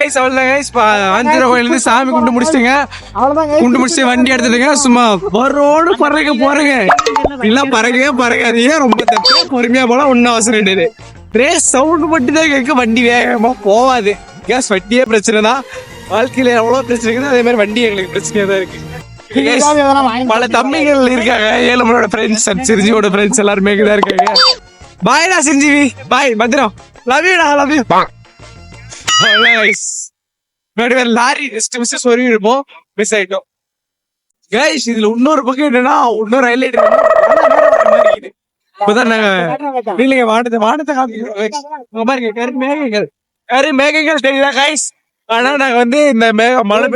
ஆஞ்சநேயர் கோயில இருந்து சாமி கும்பிட்டு முடிச்சிட்டுங்க. கும்பிட்டு முடிச்சு வண்டி எடுத்துட்டுங்க. சும்மா ரோடு பறக்க போறேங்க. இல்ல பறக்காதீங்க, ரொம்ப தப்பு. பொறுமையா போல ஒன்னும் அவசரம் கிடையாது. ரேஸ் சவுண்ட் மட்டும் தான் கேட்க, வண்டி வேகமா போவாது. கேஸ் வண்டியே பிரச்சனை தான். வாழ்க்கையில எவ்வளவு பிரச்சனை இருக்குது, அதே மாதிரி வண்டி எங்களுக்கு பிரச்சனையா தான் இருக்கு. பல தம்பிகள் இருக்காங்க, ஏழுமலோட ஃப்ரெண்ட்ஸ், சிரிஜியோட ஃப்ரெண்ட்ஸ் எல்லாருமே தான் இருக்காங்க. பாய்டா சிரிஜிவி, பாய் பத்திரம், லவ் யூ டா, லவ் யூ. லாரி சொருகி இருப்போம், மிஸ் ஆயிட்டோம். கைஸ் இதுல இன்னொரு பக்கம் என்னன்னா, இன்னொரு ஹைலைட் இப்பதான் நாங்க இல்லைங்க வானத்தை காமிக்கிறோம் பாருங்க. கரு மேகங்கள் தெரியுதா கைஸ்? ஆனா நாங்க வந்து இந்த மழை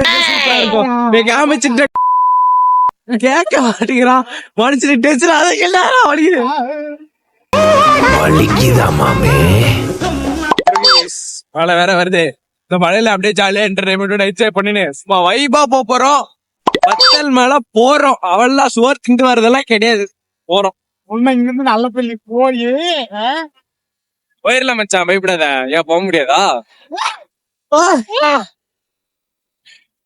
பெய்ய காமிச்சுட்டு கேட்க மாட்டேங்கிறான் மனுஷன் டென்ஷன். அதை எல்லாரும் மழை வேற வருது. இந்த மழையில அப்படியே ஜாலியா என்டர்டைன்மெண்ட் என்ஜாய் பண்ணினு சும்மா வைபா போறோம். வத்தல் மேல போறோம். அவள்லாம் சுவர் திண்டு வர்றதெல்லாம் கிடையாது, போறோம். உண்மை இங்க இருந்து நல்ல பள்ளி போயிடலாம் மச்சான், பயப்படாத. ஏன் போக முடியாதா?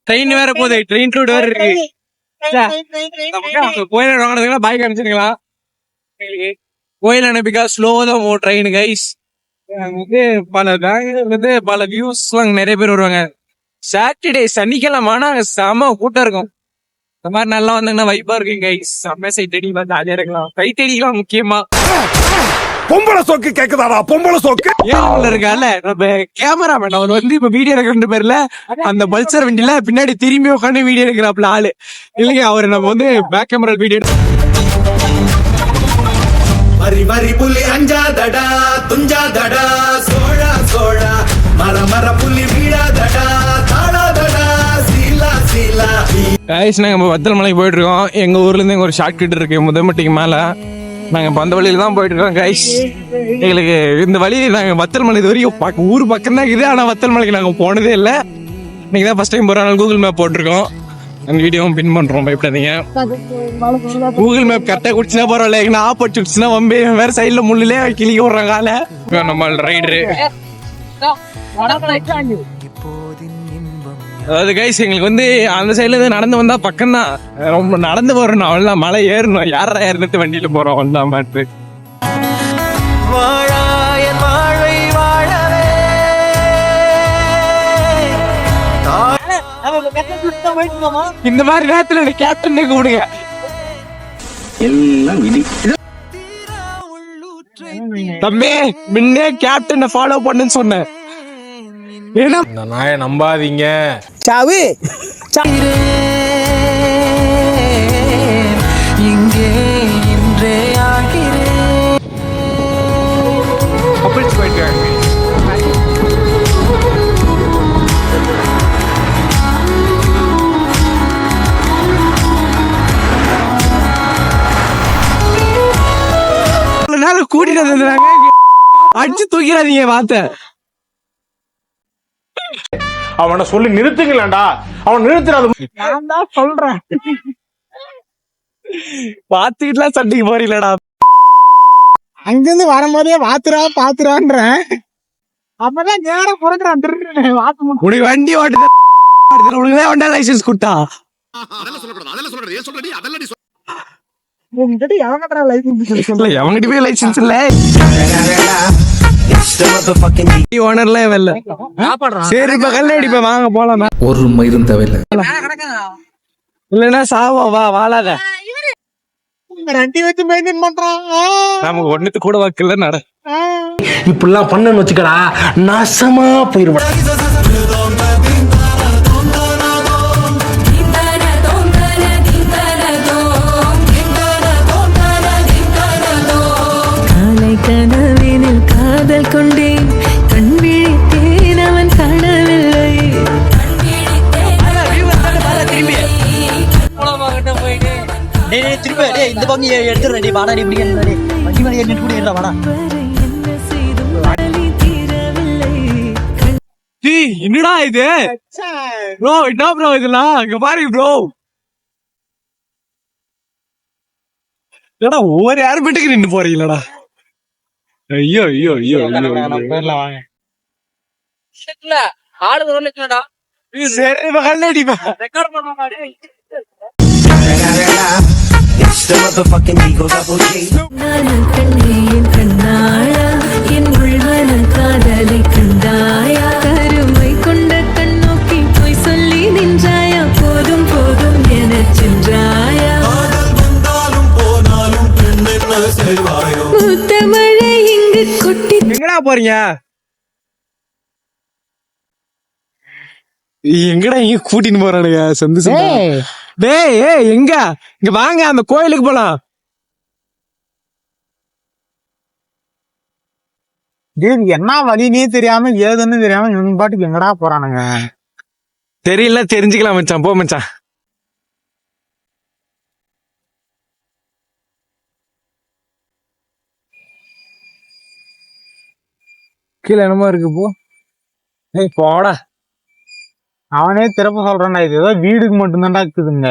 ட்ரெயின் வேற போகுது, ட்ரெயின் ரூட் வேற இருக்கு. கோயில் வாங்கினதுங்களா பாய்க்கு அனுப்பிச்சிருங்களா? கோயில் அனுப்பிக்கா ஸ்லோ தான் ட்ரெயின் கைஸ். பல வியூஸ் நிறைய பேர் வருவாங்க. சாட்டர்டே சனிக்கிழமை ஆனா செம கூட்டம் இருக்கும். இந்த மாதிரி நல்லா வந்தாங்கன்னா வைப்பா இருக்கும் கைஸ். செம்ம சைட் அடிக்கலாம், ஜாலியா இருக்கலாம், கைட் அடிக்கலாம். முக்கியமா பொம்பளை சோக்கு கேக்குதாடா, பொம்பளை சோக்கு ஏன் இருக்கால நம்ம கேமராமேன். அவர் வந்து இப்ப வீடியோ எடுக்கிற பேர்ல அந்த பல்சர் வண்டியில பின்னாடி திரும்பி உட்காந்து வீடியோ எடுக்கிறாப்ல ஆளு இல்லைங்க. அவரு நம்ம வந்து பேக் கேமரா வீடியோ மரி மரி புலி அஞ்சாதடா துஞ்சாதடா சோழா சோழா மர மர புலி வீடாதடா தாடாதடா சீலா சீலா. கைஸ் நாங்க வத்தல் மலைக்கு போயிட்டு இருக்கோம். எங்க ஊர்ல இருந்து ஒரு ஷார்ட் கட் இருக்கு முதமட்டிக்கு மேல. நாங்க அந்த வழியில தான் போயிட்டு இருக்கோம் கைஸ். எங்களுக்கு இந்த வழி நாங்க வத்தல் மலை இது வரைக்கும் ஊர் பக்கம் தான் இருக்குது, ஆனா வத்தல் மலைக்கு நாங்க போனதே இல்லை. இன்னைக்கு தான் ஃபர்ஸ்ட் டைம் போறோம். கூகுள் மேப் போட்டிருக்கோம், அந்த வீடியோவும் பின் பண்றோம், பயப்படாதீங்க. கூகுள் மேப் கரெக்டா குடிச்சுனா பரவாயில்ல, எங்கன்னா ஆப்போட் சுடிச்சுனா வம்பே வேற சைட்ல முள்ளிலே கிளிக்க விடுறாங்க ஆள. நம்ம ரைடரு அதாவது கைஸ் எங்களுக்கு வந்து அந்த சைட்ல இருந்து நடந்து வந்தா பக்கம் தான். ரொம்ப நடந்து போறோம், அவ்வளவுதான். மலை ஏறணும், யாரா ஏறினது வண்டியில போறோம், அவ்வளவுதான் மாட்டு. இந்த மாதிரி நேரத்துல கேப்டன் கூடுங்க எல்லாம் விதி. தம்பி முன்னே கேப்டனை ஃபாலோ பண்ணுன்னு சொன்னேன். ஏன்னா இந்த நாயை நம்பாதீங்க. சாவு இங்கே இன்றே ஆகிறேன். கப்பிள்ஸ் போயிட்டு கூட்டிட்டு வந்துருந்தாங்க. அடிச்சு தூக்கிறாதீங்க வார்த்தை. அவனை சொல்லி நிறுத்துங்களா? அவன் நிறுத்துறாது. நான் தான் சொல்றேன். பாத்துக்கிட்டுலாம் சண்டைக்கு போறீங்களடா. அங்கிருந்து வரும்போதே பாத்துறான்றேன். அப்பதான் நேரம் புறக்கிறான். உனக்கு வண்டி ஓட்டு உனக்குதான் வண்டா லைசன்ஸ் கொடுத்தா? எவங்கிட்ட போய் லைசன்ஸ் இல்ல, ஓனர்லாம் வரல. சரி இப்ப கல்ல அடிப்ப வாங்க போலாம். ஒரு மயிரும் தேவையில்லை. இல்லன்னா சாவா வா வாழாத. ரெட்டி வச்சு மெயின்டைன் பண்றான். நமக்கு ஒண்ணுத்து கூட வாக்குல நட. இப்படிலாம் பண்ணன்னு வச்சுக்கடா, நாசமா போயிருவா. கனவினில் காதல் கொண்டேன், கண் விழித்தேன் அவன் காணவில்லை. இந்த பங்கு எடுத்துறேன். வாடா இப்படி வண்டி மேலே ஏறிட்டு கூட ஏறா வாடா. என்னடா இது ப்ரோ? என்ன ப்ரோ இதெல்லாம்? இங்க பாருங்க ப்ரோ, ஏடா ஒவ்வொரு ஏர்பெட்டுக்கு நின்று போறீங்களடா. ஐயோ ஐயோ ஐயோ ஆளுங்க ரோட்ல இருக்கடா சரி மகன் அடிப்பா. ரெக்கார்ட் பண்ண நானும் கண்ணே என் கண்ணாளா என் உள்மன காதலை கண்டாயா கருமை கொண்ட கண்ணோக்கி போய் சொல்லி நின்றாயா போதும் போதும் என சென்றாயா மூத்த மழை இங்கு கொட்டி எங்கடா போறீங்க? எங்கடா இங்க கூட்டின்னு போறானுங்க சந்தோஷம். டேய் ஏய் எங்க இங்க வாங்க அந்த கோயிலுக்கு போலாம். என்ன வழினே தெரியாம ஏதுன்னு தெரியாம இவங்க பாட்டுக்கு எங்கடா போறானுங்க? தெரியல தெரிஞ்சுக்கலாம் மச்சான். போ மச்சான். கீழே என்னமோ இருக்கு போ. ஏய் போடா. அவனே திறப்ப சொல்றான்டா, இது ஏதோ வீடுக்கு மட்டும்தான்டா இருக்குதுங்க.